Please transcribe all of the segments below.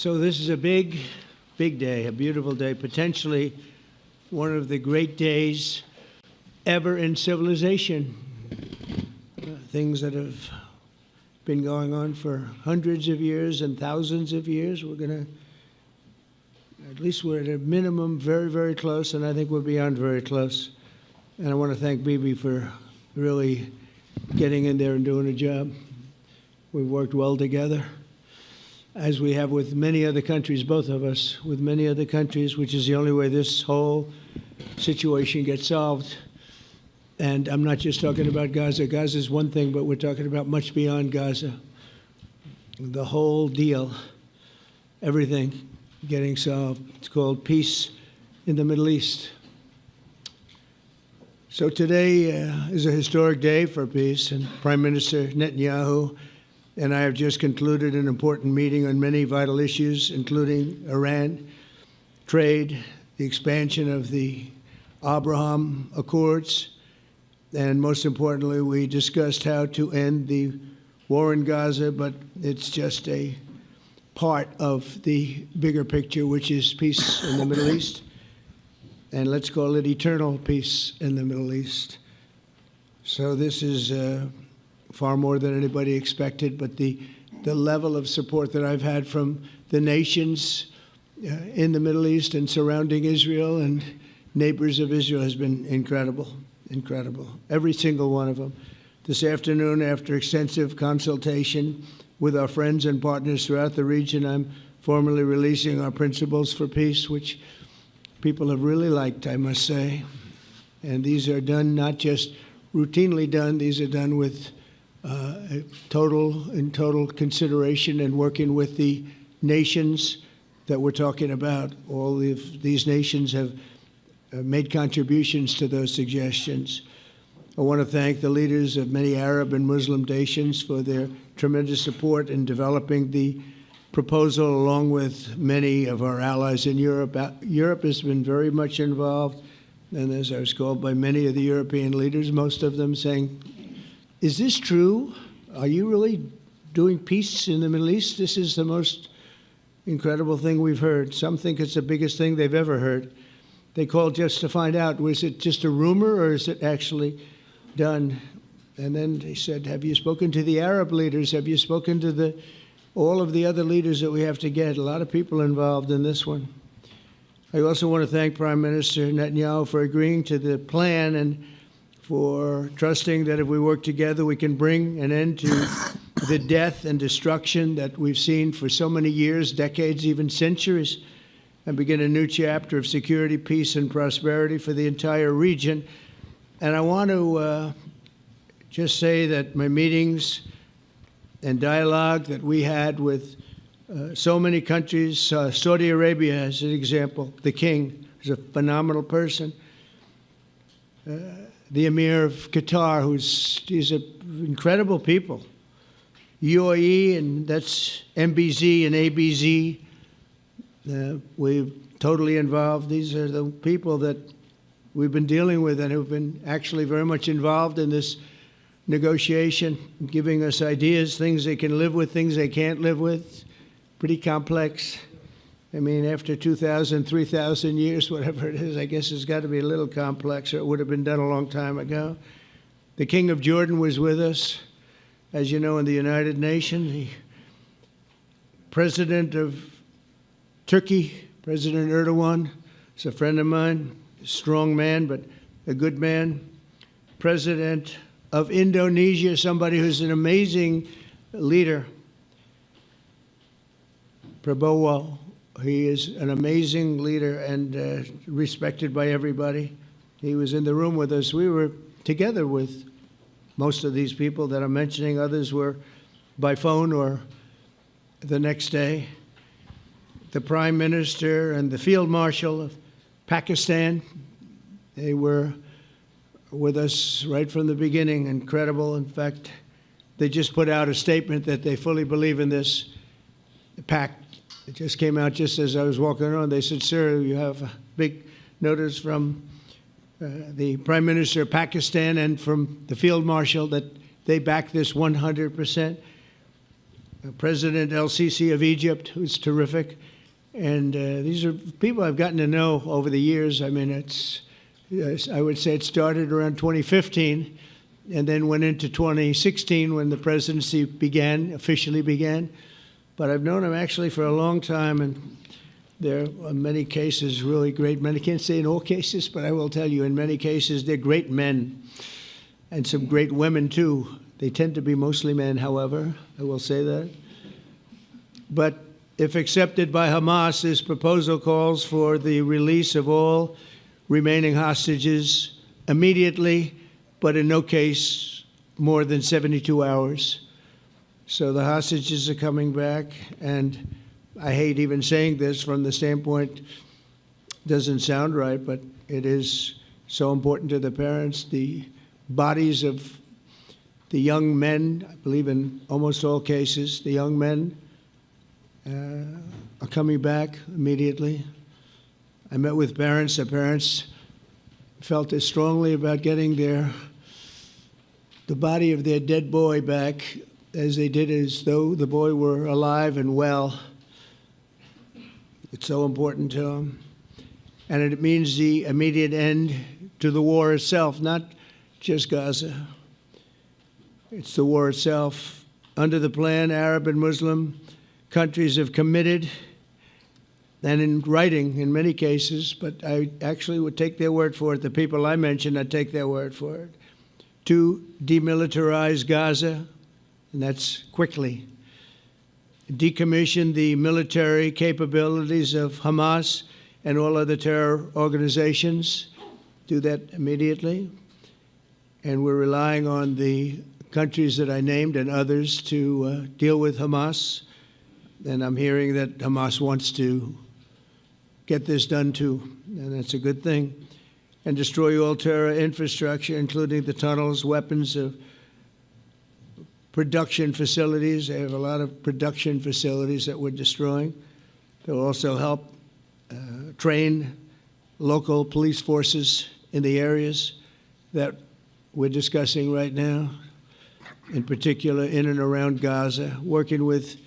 So this is a big, big day, a beautiful day, potentially one of the great days ever in civilization. Things that have been going on for hundreds of years and thousands of years. At least we're at a minimum very, very close, and I think we're beyond very close. And I want to thank Bibi for really getting in there and doing a job. We've worked well together, as we have with many other countries, both of us, with many other countries, which is the only way this whole situation gets solved. And I'm not just talking about Gaza. Gaza is one thing, but we're talking about much beyond Gaza. The whole deal, everything getting solved. It's called peace in the Middle East. So today is a historic day for peace, and Prime Minister Netanyahu and I have just concluded an important meeting on many vital issues, including Iran, trade, the expansion of the Abraham Accords, and most importantly, we discussed how to end the war in Gaza, but it's just a part of the bigger picture, which is peace in the Middle East, and let's call it eternal peace in the Middle East. So this is far more than anybody expected, but the level of support that I've had from the nations in the Middle East and surrounding Israel and neighbors of Israel has been incredible, incredible. Every single one of them. This afternoon, after extensive consultation with our friends and partners throughout the region, I'm formally releasing our principles for peace, which people have really liked, I must say. And these are done not just routinely done, these are done with total consideration and working with the nations that we're talking about. All of these nations have made contributions to those suggestions. I want to thank the leaders of many Arab and Muslim nations for their tremendous support in developing the proposal, along with many of our allies in Europe. Europe has been very much involved, and as I was called by many of the European leaders, most of them saying, is this true? Are you really doing peace in the Middle East? This is the most incredible thing we've heard. Some think it's the biggest thing they've ever heard. They called just to find out, was it just a rumor or is it actually done? And then they said, have you spoken to the Arab leaders? Have you spoken to all of the other leaders that we have to get? A lot of people involved in this one. I also want to thank Prime Minister Netanyahu for agreeing to the plan and for trusting that if we work together, we can bring an end to the death and destruction that we've seen for so many years, decades, even centuries, and begin a new chapter of security, peace, and prosperity for the entire region. And I want to just say that my meetings and dialogue that we had with so many countries, Saudi Arabia as an example, the king is a phenomenal person. The Emir of Qatar, he's incredible people. UAE, and that's MBZ and ABZ. We're totally involved. These are the people that we've been dealing with and who've been actually very much involved in this negotiation, giving us ideas, things they can live with, things they can't live with. Pretty complex. I mean, after 2,000, 3,000 years, whatever it is, I guess it's got to be a little complex, or it would have been done a long time ago. The King of Jordan was with us, as you know, in the United Nations. The President of Turkey, President Erdogan, is a friend of mine, a strong man, but a good man. President of Indonesia, somebody who's an amazing leader, Prabowo. He is an amazing leader and respected by everybody. He was in the room with us. We were together with most of these people that I'm mentioning. Others were by phone or the next day. The Prime Minister and the Field Marshal of Pakistan, they were with us right from the beginning. Incredible. In fact, they just put out a statement that they fully believe in this pact. It just came out just as I was walking around. They said, sir, you have a big notice from the Prime Minister of Pakistan and from the Field Marshal that they back this 100%. President El-Sisi of Egypt, who's terrific. And these are people I've gotten to know over the years. I mean, I would say it started around 2015 and then went into 2016 when the presidency officially began. But I've known them actually for a long time, and they're in many cases really great men. I can't say in all cases, but I will tell you in many cases they're great men, and some great women too. They tend to be mostly men, however, I will say that. But if accepted by Hamas, this proposal calls for the release of all remaining hostages immediately, but in no case more than 72 hours. So the hostages are coming back, and I hate even saying this from the standpoint, doesn't sound right, but it is so important to the parents. The bodies of the young men, I believe in almost all cases, the young men are coming back immediately. I met with parents. The parents felt as strongly about getting the body of their dead boy back as they did as though the boy were alive and well. It's so important to them. And it means the immediate end to the war itself, not just Gaza. It's the war itself. Under the plan, Arab and Muslim countries have committed, and in writing in many cases, but I actually would take their word for it. The people I mentioned, I'd take their word for it, to demilitarize Gaza, and that's quickly. Decommission the military capabilities of Hamas and all other terror organizations. Do that immediately. And we're relying on the countries that I named and others to deal with Hamas. And I'm hearing that Hamas wants to get this done too, and that's a good thing. And destroy all terror infrastructure, including the tunnels, weapons of production facilities. They have a lot of production facilities that we're destroying. They'll also help train local police forces in the areas that we're discussing right now, in particular in and around Gaza, working with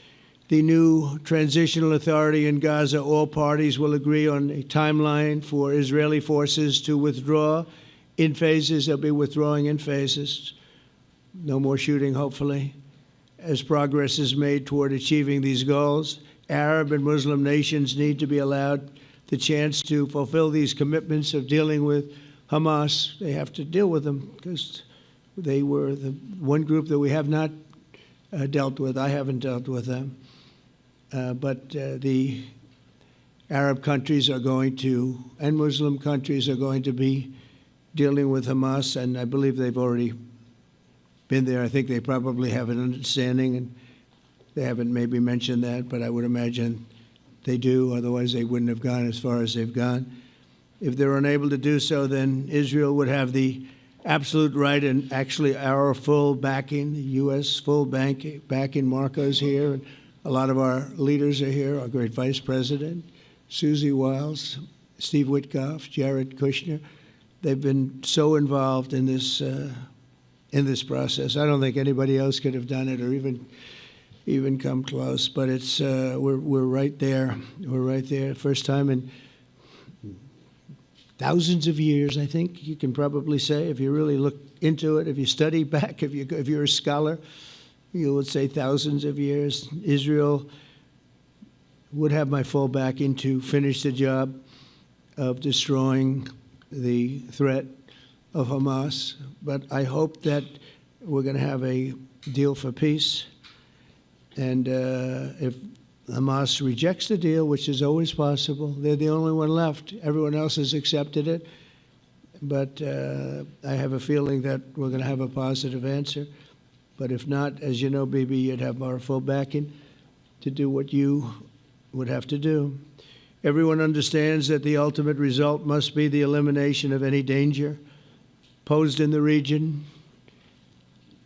the new transitional authority in Gaza. All parties will agree on a timeline for Israeli forces to withdraw in phases. They'll be withdrawing in phases. No more shooting, hopefully. As progress is made toward achieving these goals, Arab and Muslim nations need to be allowed the chance to fulfill these commitments of dealing with Hamas. They have to deal with them because they were the one group that we have not dealt with. I haven't dealt with them. But the Arab countries are going to, and Muslim countries are going to be dealing with Hamas, and I believe they've already been there. I think they probably have an understanding, and they haven't maybe mentioned that, but I would imagine they do. Otherwise, they wouldn't have gone as far as they've gone. If they're unable to do so, then Israel would have the absolute right and actually our full backing, the U.S. full backing. Marco's here, and a lot of our leaders are here, our great Vice President, Susie Wiles, Steve Witkoff, Jared Kushner. They've been so involved in this process. I don't think anybody else could have done it or even come close. But it's we're right there. We're right there. First time in thousands of years, I think you can probably say, if you really look into it, if you study back, if you're a scholar, you would say thousands of years. Israel would have my full backing to finish the job of destroying the threat of Hamas. But I hope that we're going to have a deal for peace. And if Hamas rejects the deal, which is always possible, they're the only one left. Everyone else has accepted it. But I have a feeling that we're going to have a positive answer. But if not, as you know, Bibi, you'd have our full backing to do what you would have to do. Everyone understands that the ultimate result must be the elimination of any danger posed in the region,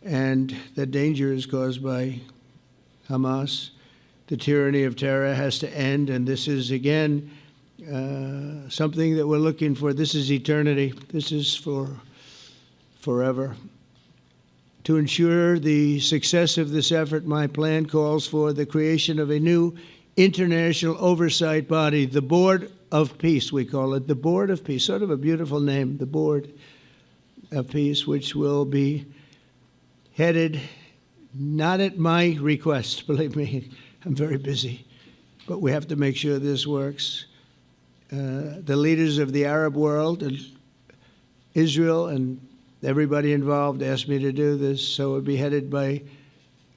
and that danger is caused by Hamas. The tyranny of terror has to end, and this is, again, something that we're looking for. This is eternity. This is for forever. To ensure the success of this effort, my plan calls for the creation of a new international oversight body, the Board of Peace, we call it, the Board of Peace, sort of a beautiful name, the Board of Peace, which will be headed, not at my request, believe me, I'm very busy, but we have to make sure this works. The leaders of the Arab world and Israel and everybody involved asked me to do this, so it would be headed by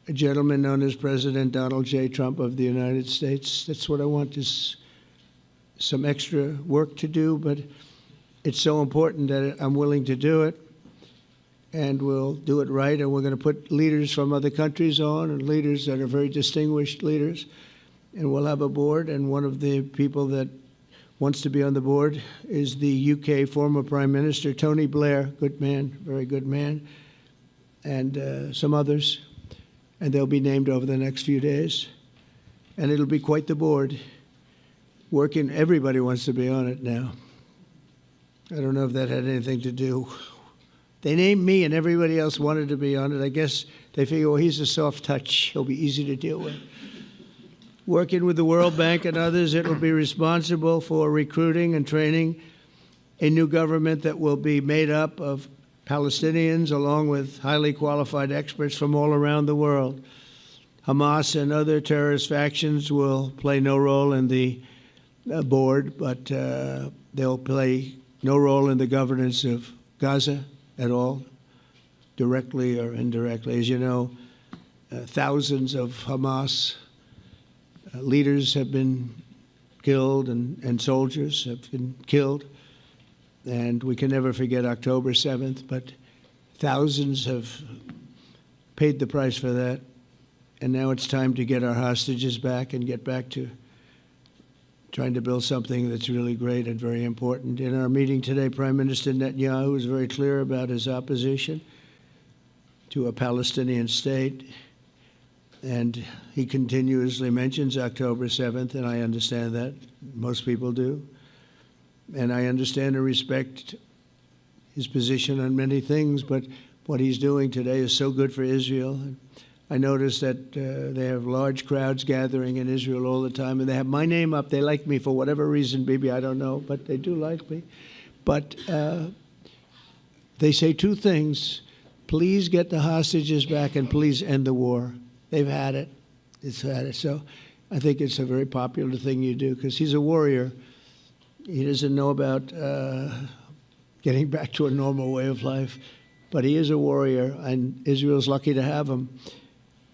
a gentleman known as President Donald J. Trump of the United States. That's what I want, is some extra work to do, but it's so important that I'm willing to do it, and we'll do it right, and we're going to put leaders from other countries on, and leaders that are very distinguished leaders, and we'll have a board, and one of the people that wants to be on the board is the UK former Prime Minister, Tony Blair, good man, very good man, and some others, and they'll be named over the next few days, and it'll be quite the board. Working, everybody wants to be on it now. I don't know if that had anything to do. They named me and everybody else wanted to be on it. I guess they figure, well, he's a soft touch, he'll be easy to deal with. Working with the World Bank and others, it will be responsible for recruiting and training a new government that will be made up of Palestinians along with highly qualified experts from all around the world. Hamas and other terrorist factions will play no role in the board, but they'll play no role in the governance of Gaza at all, directly or indirectly. As you know, thousands of Hamas leaders have been killed and soldiers have been killed. And we can never forget October 7th, but thousands have paid the price for that. And now it's time to get our hostages back and get back to trying to build something that's really great and very important. In our meeting today, Prime Minister Netanyahu was very clear about his opposition to a Palestinian state. And he continuously mentions October 7th, and I understand that. Most people do. And I understand and respect his position on many things, but what he's doing today is so good for Israel. I notice that they have large crowds gathering in Israel all the time, and they have my name up. They like me for whatever reason, maybe I don't know, but they do like me. But they say two things: please get the hostages back and please end the war. They've had it. It's had it. So I think it's a very popular thing you do, because he's a warrior. He doesn't know about getting back to a normal way of life, but he is a warrior, and Israel's lucky to have him.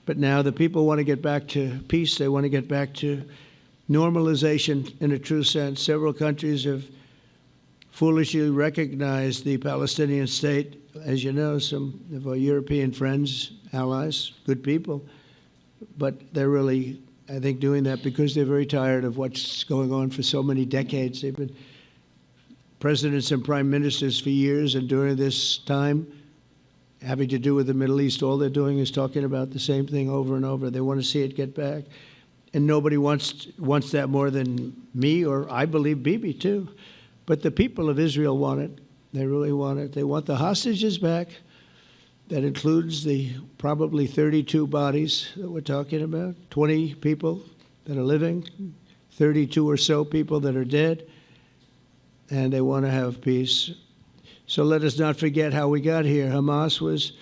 But now the people want to get back to peace. They want to get back to normalization in a true sense. Several countries have foolishly recognized the Palestinian state. As you know, some of our European friends, allies, good people, but they're really, I think, doing that because they're very tired of what's going on for so many decades. They've been presidents and prime ministers for years, and during this time, having to do with the Middle East, all they're doing is talking about the same thing over and over. They want to see it get back. And nobody wants that more than me, or I believe Bibi too. But the people of Israel want it. They really want it. They want the hostages back. That includes the probably 32 bodies that we're talking about, 20 people that are living, 32 or so people that are dead, and they want to have peace. So let us not forget how we got here. Hamas was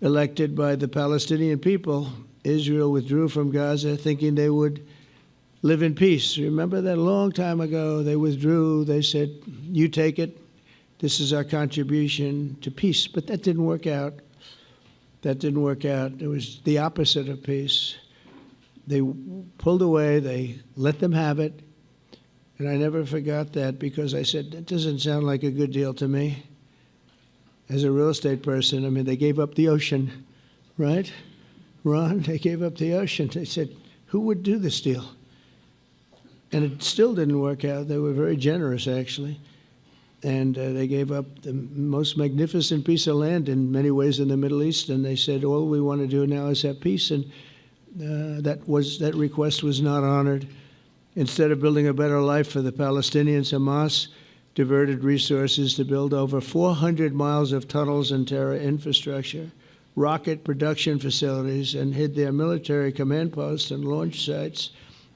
elected by the Palestinian people. Israel withdrew from Gaza thinking they would live in peace. Remember that a long time ago? They withdrew. They said, you take it. This is our contribution to peace. But that didn't work out. That didn't work out. It was the opposite of peace. They pulled away. They let them have it. And I never forgot that, because I said, that doesn't sound like a good deal to me. As a real estate person, I mean, they gave up the ocean, right? Ron, they gave up the ocean. They said, who would do this deal? And it still didn't work out. They were very generous, actually. And they gave up the most magnificent piece of land in many ways in the Middle East. And they said, all we want to do now is have peace. And that request was not honored. Instead of building a better life for the Palestinians, Hamas diverted resources to build over 400 miles of tunnels and terror infrastructure. rocket production facilities and hid their military command posts and launch sites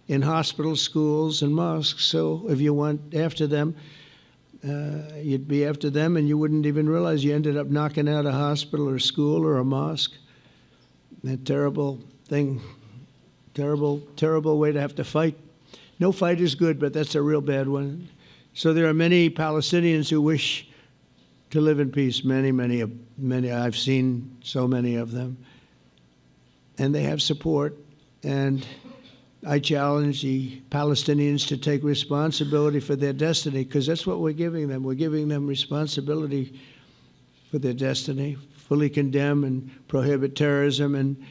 in hospitals, schools, and mosques. So if you went after them, you'd be after them, and you wouldn't even realize you ended up knocking out a hospital or a school or a mosque. That terrible thing, terrible, terrible way to have to fight. No fight is good, but that's a real bad one. So there are many Palestinians who wish to live in peace. Many, many, many. I've seen so many of them, and they have support. And I challenge the Palestinians to take responsibility for their destiny, because that's what we're giving them. We're giving them responsibility for their destiny, fully condemn and prohibit terrorism and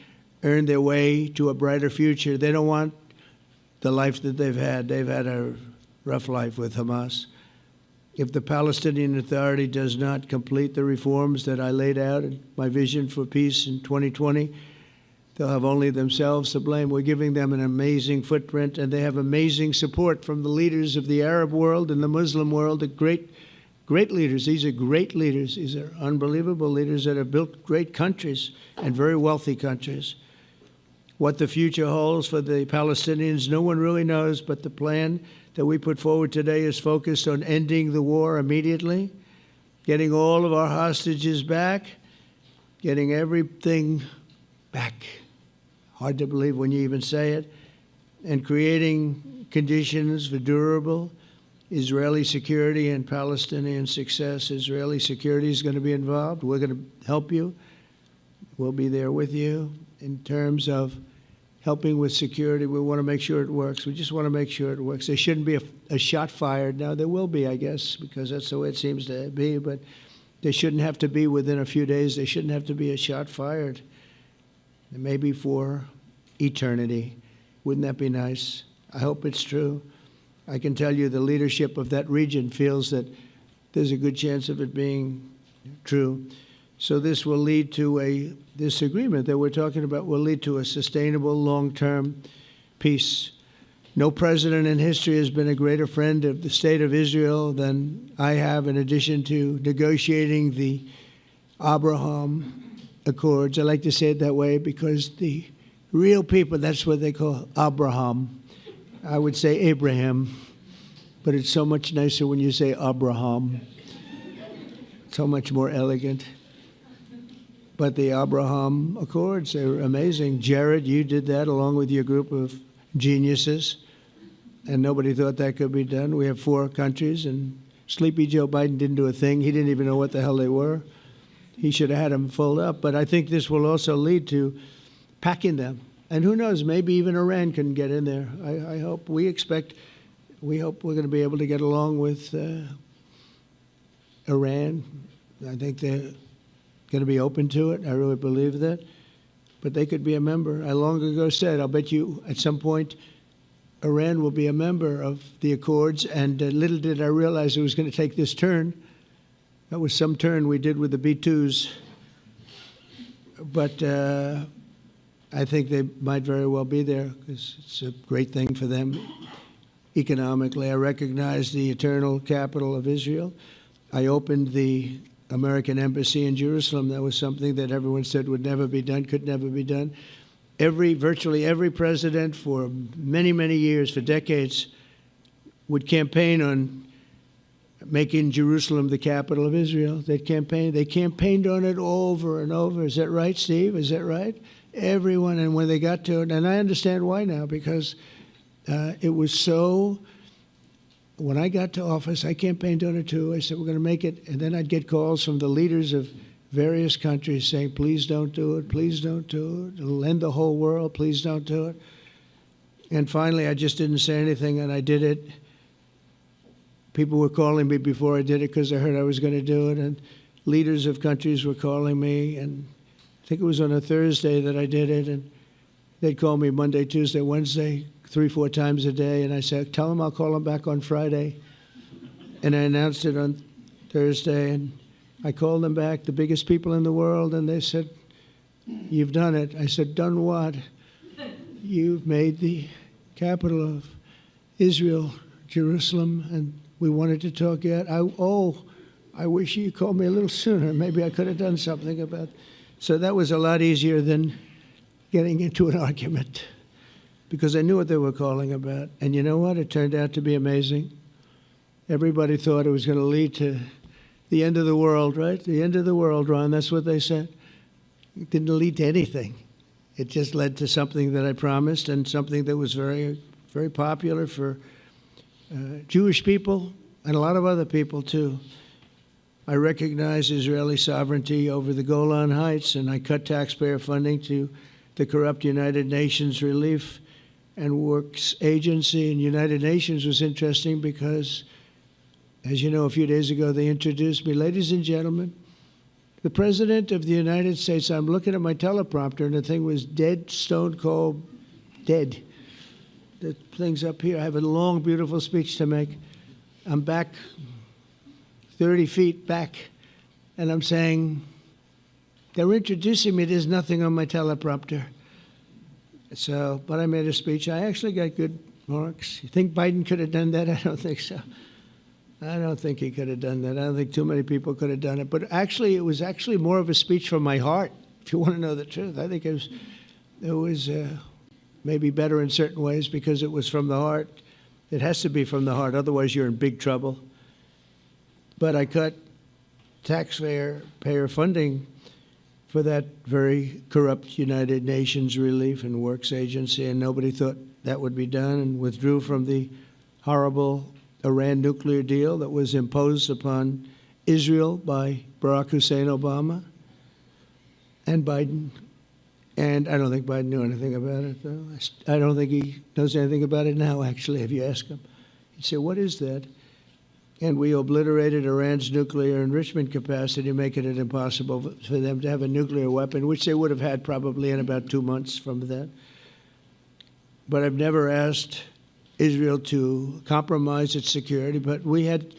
earn their way to a brighter future. They don't want the life that they've had. They've had a rough life with Hamas. If the Palestinian Authority does not complete the reforms that I laid out in my vision for peace in 2020, they'll have only themselves to blame. We're giving them an amazing footprint, and they have amazing support from the leaders of the Arab world and the Muslim world, the great leaders. These are great leaders. These are unbelievable leaders that have built great countries and very wealthy countries. What the future holds for the Palestinians, no one really knows, but the plan that we put forward today is focused on ending the war immediately, getting all of our hostages back, getting everything back. Hard to believe when you even say it, and creating conditions for durable Israeli security and Palestinian success. Israeli security is going to be involved. We're going to help you. We'll be there with you in terms of helping with security. We want to make sure it works. We just want to make sure it works. There shouldn't be a shot fired. Now, there will be, I guess, because that's the way it seems to be, but there shouldn't have to be within a few days. There shouldn't have to be a shot fired. And maybe for eternity. Wouldn't that be nice? I hope it's true. I can tell you the leadership of that region feels that there's a good chance of it being true. So this will lead to this agreement that we're talking about will lead to a sustainable long-term peace. No president in history has been a greater friend of the state of Israel than I have, in addition to negotiating the Abraham Accords. I like to say it that way because the real people, that's what they call Abraham. I would say Abraham, but it's so much nicer when you say Abraham. So much more elegant. But the Abraham Accords, they're amazing. Jared, you did that along with your group of geniuses, and nobody thought that could be done. We have 4 countries, and Sleepy Joe Biden didn't do a thing. He didn't even know what the hell they were. He should have had them fold up. But I think this will also lead to packing them. And who knows, maybe even Iran can get in there. I hope, we hope we're going to be able to get along with Iran. I think they're going to be open to it. I really believe that. But they could be a member. I long ago said, I'll bet you at some point Iran will be a member of the Accords. And little did I realize it was going to take this turn. That was some turn we did with the B-2s. But I think they might very well be there because it's a great thing for them economically. I recognize the eternal capital of Israel. I opened the American embassy in Jerusalem. That was something that everyone said would never be done, could never be done. Virtually every president for many, many years, for decades, would campaign on making Jerusalem the capital of Israel. They campaigned on it over and over. Is that right, Steve? Is that right? Everyone, and when they got to it, and I understand why now, because it was so, when I got to office, I campaigned on it too. I said, we're going to make it, and then I'd get calls from the leaders of various countries saying, please don't do it, please don't do it. It'll end the whole world, please don't do it. And finally, I just didn't say anything, and I did it. People were calling me before I did it because they heard I was going to do it, and leaders of countries were calling me, and I think it was on a Thursday that I did it, and they'd call me Monday, Tuesday, Wednesday, 3-4 times a day, and I said, tell them I'll call them back on Friday. And I announced it on Thursday, and I called them back, the biggest people in the world, and they said, you've done it. I said, done what? You've made the capital of Israel, Jerusalem, and we wanted to talk yet. I wish you called me a little sooner. Maybe I could have done something about So that was a lot easier than getting into an argument, because I knew what they were calling about. And you know what? It turned out to be amazing. Everybody thought it was going to lead to the end of the world, right? The end of the world, Ron, that's what they said. It didn't lead to anything. It just led to something that I promised, and something that was very, very popular for Jewish people and a lot of other people, too. I recognize Israeli sovereignty over the Golan Heights, and I cut taxpayer funding to the corrupt United Nations Relief and Works Agency. And United Nations was interesting because, as you know, a few days ago they introduced me. Ladies and gentlemen, the President of the United States. I'm looking at my teleprompter, and the thing was dead, stone cold, dead. The thing's up here. I have a long, beautiful speech to make. I'm back 30 feet back, and I'm saying, they're introducing me. There's nothing on my teleprompter. So, but I made a speech. I actually got good marks. You think Biden could have done that? I don't think so. I don't think he could have done that. I don't think too many people could have done it. But actually, it was actually more of a speech from my heart, if you want to know the truth. I think it was maybe better in certain ways because it was from the heart. It has to be from the heart. Otherwise, you're in big trouble. But I cut taxpayer funding for that very corrupt United Nations Relief and Works Agency, and nobody thought that would be done, and withdrew from the horrible Iran nuclear deal that was imposed upon Israel by Barack Hussein Obama and Biden. And I don't think Biden knew anything about it, though. I don't think he knows anything about it now, actually, if you ask him. He'd say, what is that? And we obliterated Iran's nuclear enrichment capacity, making it impossible for them to have a nuclear weapon, which they would have had probably in about 2 months from that. But I've never asked Israel to compromise its security, but we had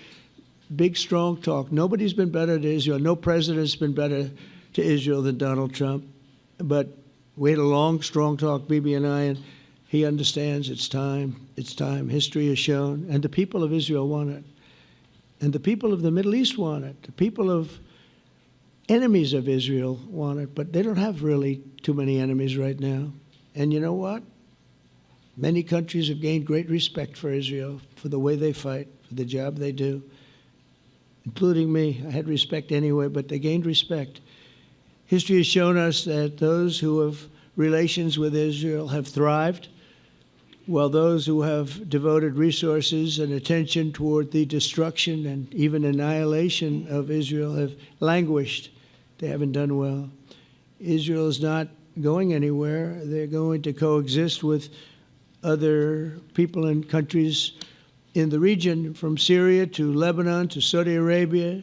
big, strong talk. Nobody's been better to Israel. No president's been better to Israel than Donald Trump. But we had a long, strong talk, Bibi and I, and he understands it's time. It's time. History has shown. And the people of Israel want it. And the people of the Middle East want it. The people of enemies of Israel want it. But they don't have really too many enemies right now. And you know what? Many countries have gained great respect for Israel, for the way they fight, for the job they do, including me. I had respect anyway, but they gained respect. History has shown us that those who have relations with Israel have thrived, while those who have devoted resources and attention toward the destruction and even annihilation of Israel have languished. They haven't done well. Israel is not going anywhere. They're going to coexist with other people and countries in the region, from Syria to Lebanon to Saudi Arabia.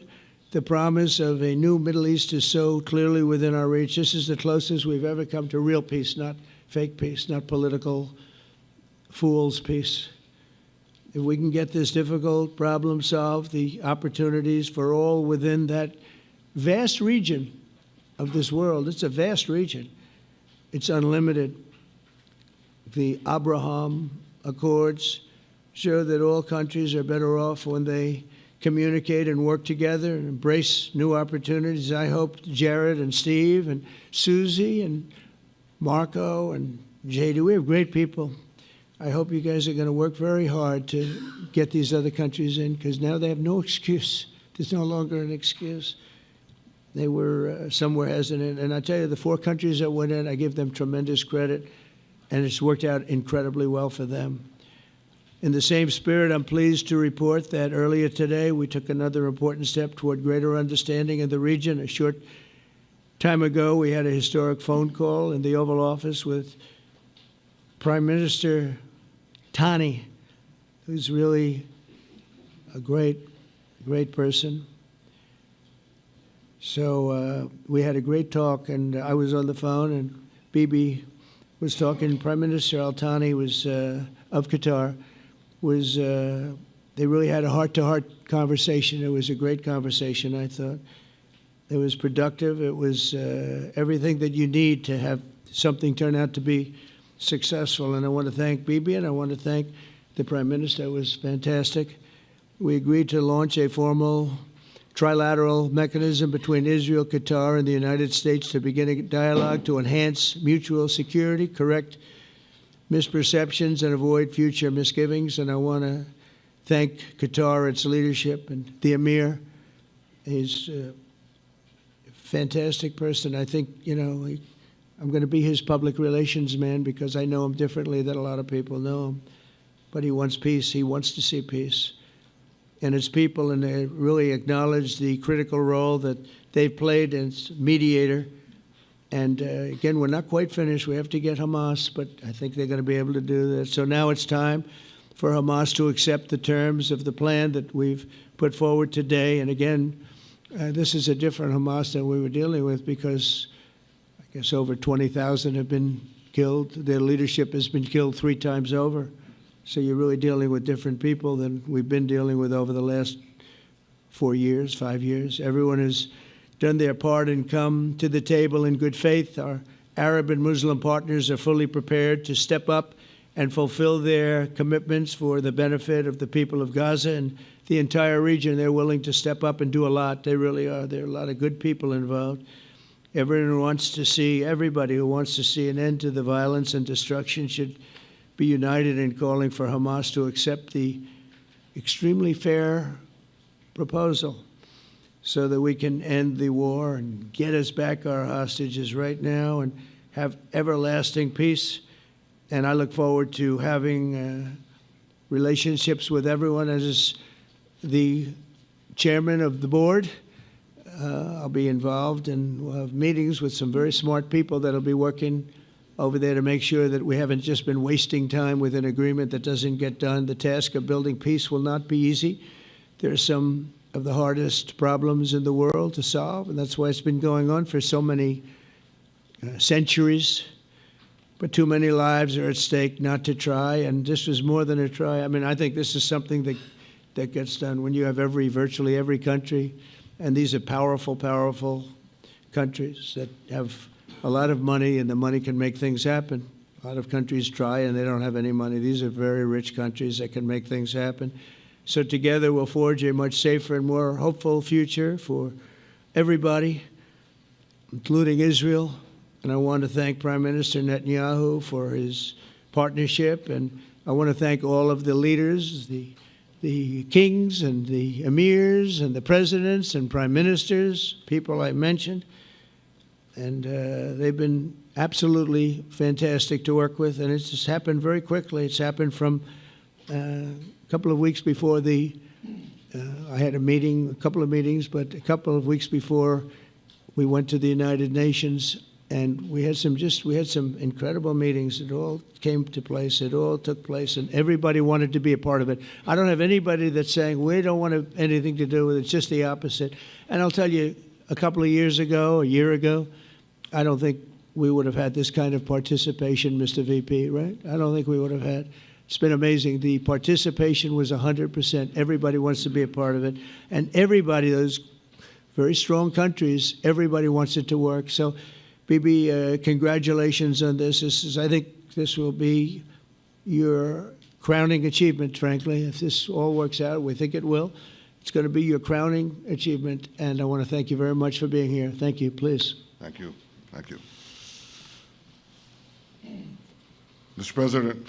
The promise of a new Middle East is so clearly within our reach. This is the closest we've ever come to real peace, not fake peace, not political fool's peace. If we can get this difficult problem solved, the opportunities for all within that vast region of this world, it's a vast region, it's unlimited. The Abraham Accords show that all countries are better off when they communicate and work together and embrace new opportunities. I hope Jared and Steve and Susie and Marco and JD, we have great people. I hope you guys are going to work very hard to get these other countries in, because now they have no excuse. There's no longer an excuse. They were somewhere hesitant. And I tell you, the 4 countries that went in, I give them tremendous credit, and it's worked out incredibly well for them. In the same spirit, I'm pleased to report that earlier today we took another important step toward greater understanding in the region. A short time ago, we had a historic phone call in the Oval Office with Prime Minister Tani, who's really a great person. So we had a great talk, and I was on the phone, and Bibi was talking. Prime Minister Al Thani was of Qatar. They really had a heart-to-heart conversation. It was a great conversation, I thought. It was productive. It was everything that you need to have something turn out to be successful. And I want to thank Bibi, and I want to thank the Prime Minister. It was fantastic. We agreed to launch a formal trilateral mechanism between Israel, Qatar, and the United States to begin a dialogue to enhance mutual security, correct misperceptions, and avoid future misgivings. And I want to thank Qatar, its leadership, and the Emir. He's a fantastic person. I think, I'm going to be his public relations man because I know him differently than a lot of people know him. But he wants peace. He wants to see peace. And his people, and they really acknowledge the critical role that they've played as mediator. And again, we're not quite finished. We have to get Hamas, but I think they're going to be able to do that. So now it's time for Hamas to accept the terms of the plan that we've put forward today. And again, this is a different Hamas than we were dealing with because I guess over 20,000 have been killed. Their leadership has been killed 3 times over. So you're really dealing with different people than we've been dealing with over the last 4 years, 5 years. Everyone has done their part and come to the table in good faith. Our Arab and Muslim partners are fully prepared to step up and fulfill their commitments for the benefit of the people of Gaza and the entire region. They're willing to step up and do a lot. They really are. There are a lot of good people involved. Everybody who wants to see an end to the violence and destruction should be united in calling for Hamas to accept the extremely fair proposal so that we can end the war and get us back our hostages right now and have everlasting peace. And I look forward to having relationships with everyone. As the chairman of the board, I'll be involved, and we'll have meetings with some very smart people that'll be working over there to make sure that we haven't just been wasting time with an agreement that doesn't get done. The task of building peace will not be easy. There are some of the hardest problems in the world to solve, and that's why it's been going on for so many centuries. But too many lives are at stake not to try, and this was more than a try. I mean, I think this is something that gets done when you have virtually every country, and these are powerful, powerful countries that have a lot of money, and the money can make things happen. A lot of countries try, and they don't have any money. These are very rich countries that can make things happen. So together we'll forge a much safer and more hopeful future for everybody, including Israel. And I want to thank Prime Minister Netanyahu for his partnership. And I want to thank all of the leaders, the kings and the emirs and the presidents and prime ministers, people I mentioned. And they've been absolutely fantastic to work with. And it's just happened very quickly. It's happened from a couple of weeks before I had a couple of meetings, but a couple of weeks before we went to the United Nations, and we had some incredible meetings. It all came to place. It all took place, and everybody wanted to be a part of it. I don't have anybody that's saying we don't want anything to do with it. It's just the opposite. And I'll tell you, a couple of years ago, a year ago, I don't think we would have had this kind of participation, Mr. VP, right? I don't think we would have had. It's been amazing. The participation was 100%. Everybody wants to be a part of it. And everybody, those very strong countries, everybody wants it to work. So, Bibi, congratulations on this. I think this will be your crowning achievement, frankly. If this all works out, we think it will. It's going to be your crowning achievement. And I want to thank you very much for being here. Thank you. Please. Thank you. Thank you. Mr. President,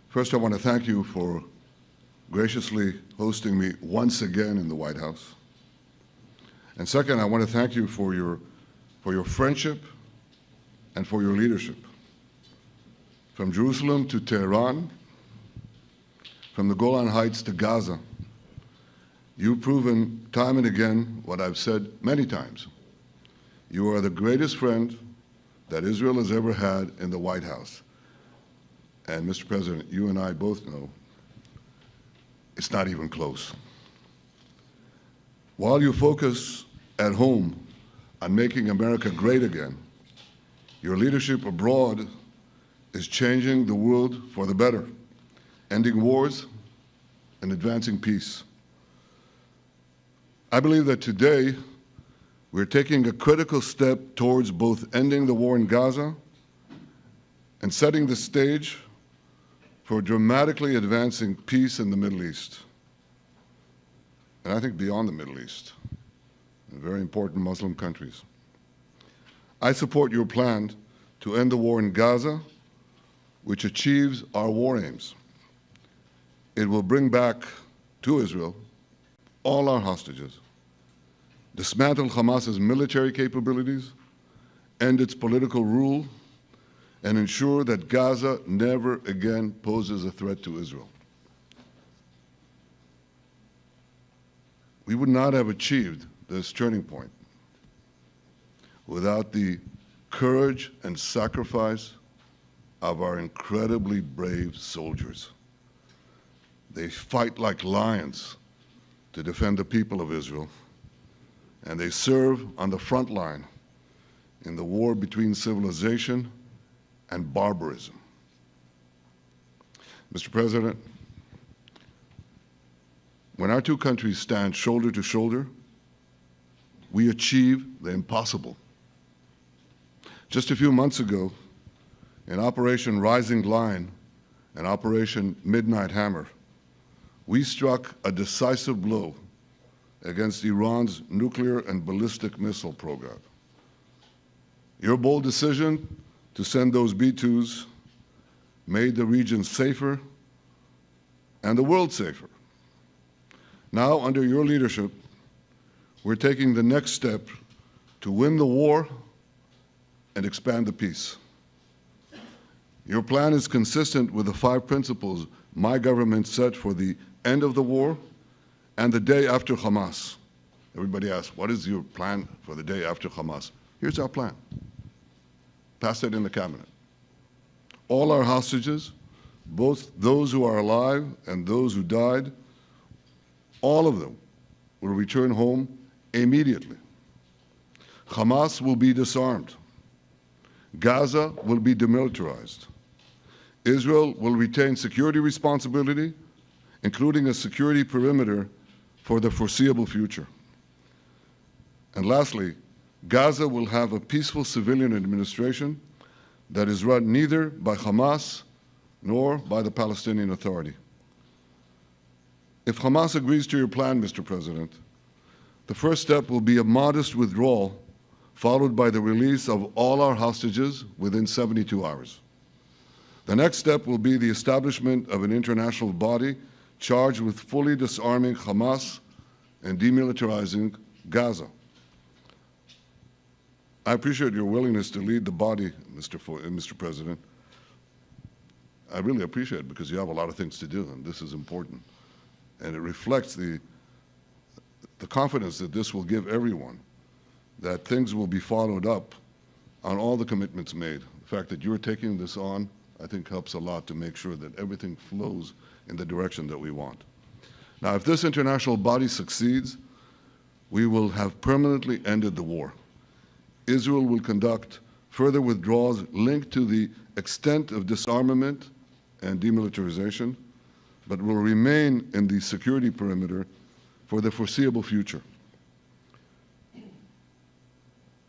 first I want to thank you for graciously hosting me once again in the White House. And second, I want to thank you for your friendship and for your leadership. From Jerusalem to Tehran, from the Golan Heights to Gaza, you've proven time and again what I've said many times. You are the greatest friend that Israel has ever had in the White House. And Mr. President, you and I both know it's not even close. While you focus at home on making America great again, your leadership abroad is changing the world for the better, ending wars and advancing peace. I believe that today we're taking a critical step towards both ending the war in Gaza and setting the stage for dramatically advancing peace in the Middle East, and I think beyond the Middle East. in very important Muslim countries. I support your plan to end the war in Gaza, which achieves our war aims. It will bring back to Israel all our hostages, dismantle Hamas's military capabilities, end its political rule, and ensure that Gaza never again poses a threat to Israel. We would not have achieved this turning point without the courage and sacrifice of our incredibly brave soldiers. They fight like lions to defend the people of Israel, and they serve on the front line in the war between civilization and barbarism. Mr. President, when our two countries stand shoulder to shoulder, we achieve the impossible. Just a few months ago, in Operation Rising Lion and Operation Midnight Hammer, we struck a decisive blow against Iran's nuclear and ballistic missile program. Your bold decision to send those B-2s made the region safer and the world safer. Now, under your leadership, we're taking the next step to win the war and expand the peace. Your plan is consistent with the 5 principles my government set for the end of the war and the day after Hamas. Everybody asks, what is your plan for the day after Hamas? Here's our plan. Pass it in the cabinet. All our hostages, both those who are alive and those who died, all of them will return home immediately. Hamas will be disarmed. Gaza will be demilitarized. Israel will retain security responsibility, including a security perimeter for the foreseeable future. And lastly, Gaza will have a peaceful civilian administration that is run neither by Hamas nor by the Palestinian Authority. If Hamas agrees to your plan, Mr. President, the first step will be a modest withdrawal, followed by the release of all our hostages within 72 hours. The next step will be the establishment of an international body charged with fully disarming Hamas and demilitarizing Gaza. I appreciate your willingness to lead the body, Mr. President. I really appreciate it because you have a lot of things to do, and this is important. And it reflects the confidence that this will give everyone, that things will be followed up on all the commitments made. The fact that you're taking this on, I think, helps a lot to make sure that everything flows in the direction that we want. Now, if this international body succeeds, we will have permanently ended the war. Israel will conduct further withdrawals linked to the extent of disarmament and demilitarization, but will remain in the security perimeter for the foreseeable future.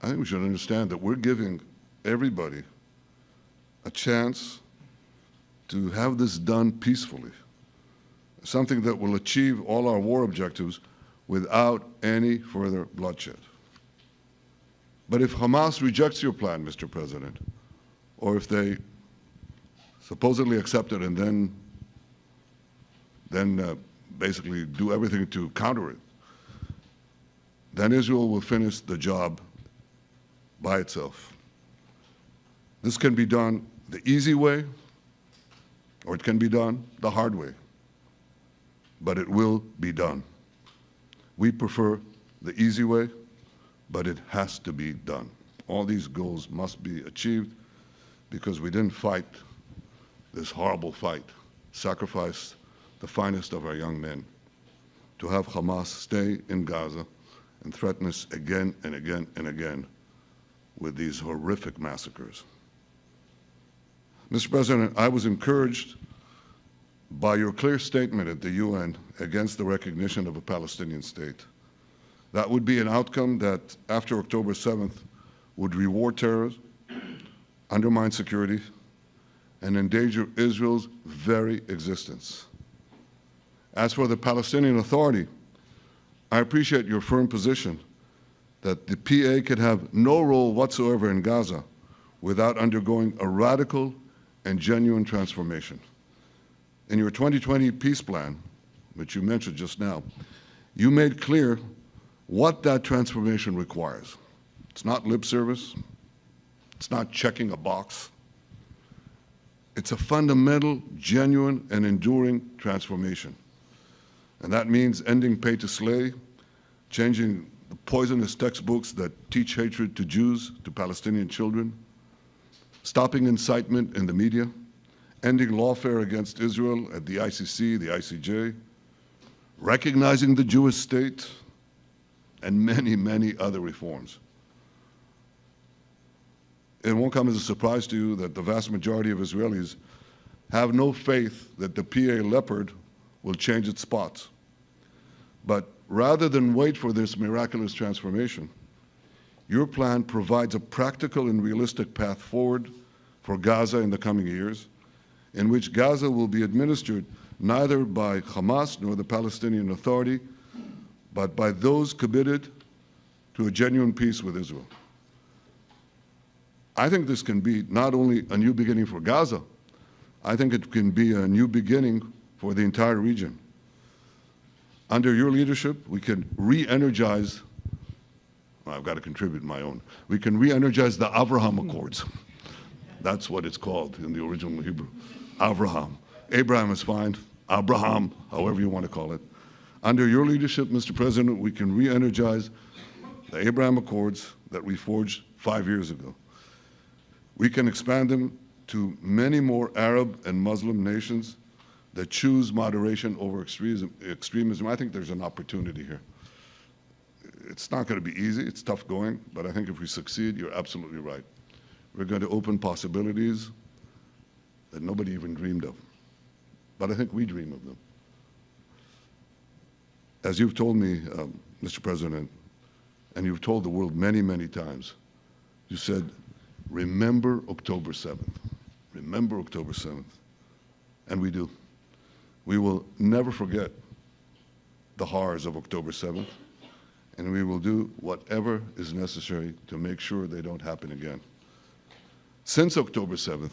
I think we should understand that we're giving everybody a chance to have this done peacefully, something that will achieve all our war objectives without any further bloodshed. But if Hamas rejects your plan, Mr. President, or if they supposedly accept it and then basically do everything to counter it, then Israel will finish the job by itself. This can be done the easy way, or it can be done the hard way, but it will be done. We prefer the easy way, but it has to be done. All these goals must be achieved because we didn't fight this horrible fight, sacrifice the finest of our young men to have Hamas stay in Gaza and threaten us again and again and again with these horrific massacres. Mr. President, I was encouraged by your clear statement at the UN against the recognition of a Palestinian state. That would be an outcome that, after October 7th, would reward terrorism, undermine security, and endanger Israel's very existence. As for the Palestinian Authority, I appreciate your firm position that the PA could have no role whatsoever in Gaza without undergoing a radical and genuine transformation. In your 2020 peace plan, which you mentioned just now, you made clear what that transformation requires. It's not lip service. It's not checking a box. It's a fundamental, genuine, and enduring transformation. And that means ending pay to slay, changing the poisonous textbooks that teach hatred to Jews, to Palestinian children, stopping incitement in the media, ending lawfare against Israel at the ICC, the ICJ, recognizing the Jewish state, and many, many other reforms. It won't come as a surprise to you that the vast majority of Israelis have no faith that the PA Leopard will change its spots. But rather than wait for this miraculous transformation, your plan provides a practical and realistic path forward for Gaza in the coming years, in which Gaza will be administered neither by Hamas nor the Palestinian Authority, but by those committed to a genuine peace with Israel. I think this can be not only a new beginning for Gaza, I think it can be a new beginning for the entire region. Under your leadership, we can re-energize, well, I've got to contribute my own, we can re-energize the Abraham Accords. That's what it's called in the original Hebrew, Abraham. Abraham is fine, Abraham, however you want to call it. Under your leadership, Mr. President, we can re-energize the Abraham Accords that we forged 5 years ago. We can expand them to many more Arab and Muslim nations that choose moderation over extremism. I think there's an opportunity here. It's not going to be easy, it's tough going, but I think if we succeed, you're absolutely right. We're going to open possibilities that nobody even dreamed of. But I think we dream of them. As you've told me, Mr. President, and you've told the world many, many times, you said, remember October 7th. Remember October 7th. And we do. We will never forget the horrors of October 7th, and we will do whatever is necessary to make sure they don't happen again. Since October 7th,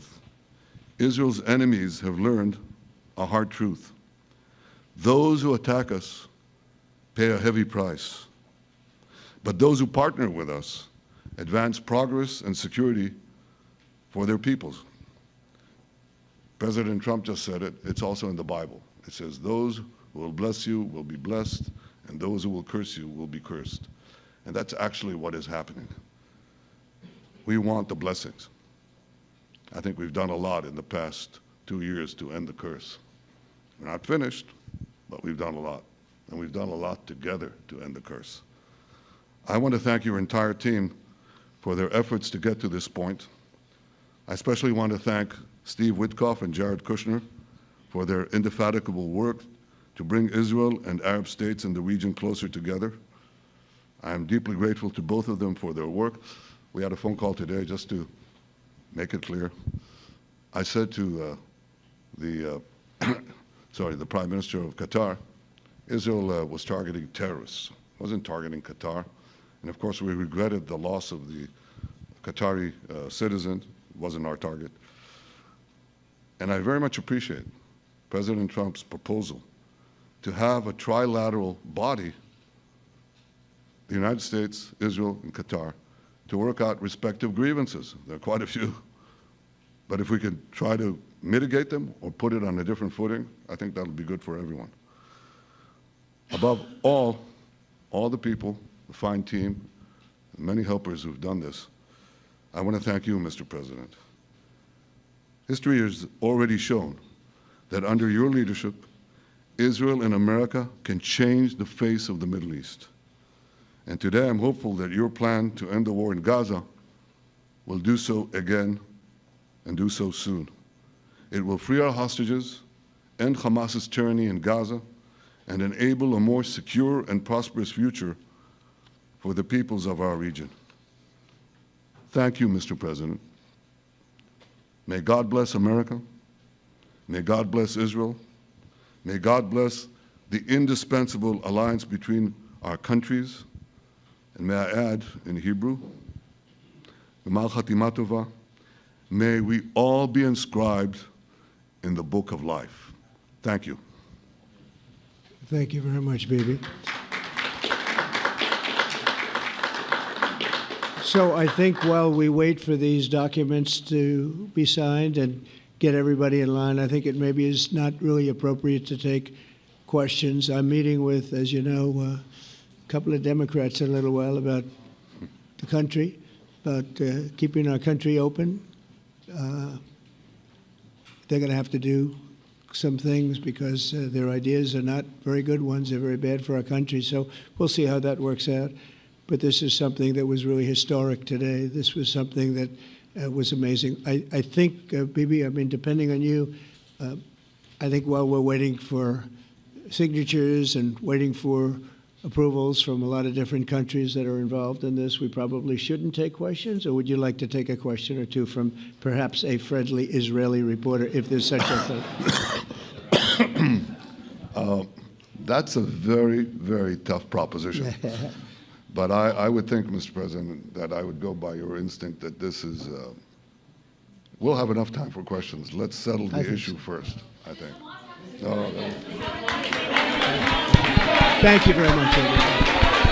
Israel's enemies have learned a hard truth. Those who attack us pay a heavy price, but those who partner with us advance progress and security for their peoples. President Trump just said it, it's also in the Bible. It says, those who will bless you will be blessed, and those who will curse you will be cursed. And that's actually what is happening. We want the blessings. I think we've done a lot in the past 2 years to end the curse. We're not finished, but we've done a lot. And we've done a lot together to end the curse. I want to thank your entire team for their efforts to get to this point. I especially want to thank Steve Witkoff and Jared Kushner for their indefatigable work to bring Israel and Arab states in the region closer together. I am deeply grateful to both of them for their work. We had a phone call today just to make it clear. I said to the Prime Minister of Qatar, Israel was targeting terrorists, wasn't targeting Qatar. And of course, we regretted the loss of the Qatari citizen. It wasn't our target. And I very much appreciate President Trump's proposal to have a trilateral body, the United States, Israel, and Qatar, to work out respective grievances. There are quite a few. But if we could try to mitigate them or put it on a different footing, I think that'll be good for everyone. Above all the people, the fine team, and many helpers who've done this, I want to thank you, Mr. President. History has already shown that under your leadership, Israel and America can change the face of the Middle East. And today I'm hopeful that your plan to end the war in Gaza will do so again and do so soon. It will free our hostages, end Hamas's tyranny in Gaza, and enable a more secure and prosperous future for the peoples of our region. Thank you, Mr. President. May God bless America. May God bless Israel. May God bless the indispensable alliance between our countries, And may I add, in Hebrew, G'mal Chatima Tova, may we all be inscribed in the book of life. Thank you. Thank you very much, Bibi. So I think while we wait for these documents to be signed and get everybody in line, I think it maybe is not really appropriate to take questions. I'm meeting with, as you know, a couple of Democrats in a little while about the country, about keeping our country open. They're going to have to do some things because their ideas are not very good ones. They're very bad for our country. So we'll see how that works out. But this is something that was really historic today. This was something that was amazing. I think, Bibi, I mean, depending on you, I think while we're waiting for signatures and waiting for approvals from a lot of different countries that are involved in this, we probably shouldn't take questions? Or would you like to take a question or two from perhaps a friendly Israeli reporter, if there's such a thing? That's a very, very tough proposition. But I would think, Mr. President, that I would go by your instinct that this is, we'll have enough time for questions. Let's settle the issue first, I think. No. Thank you very much, everybody.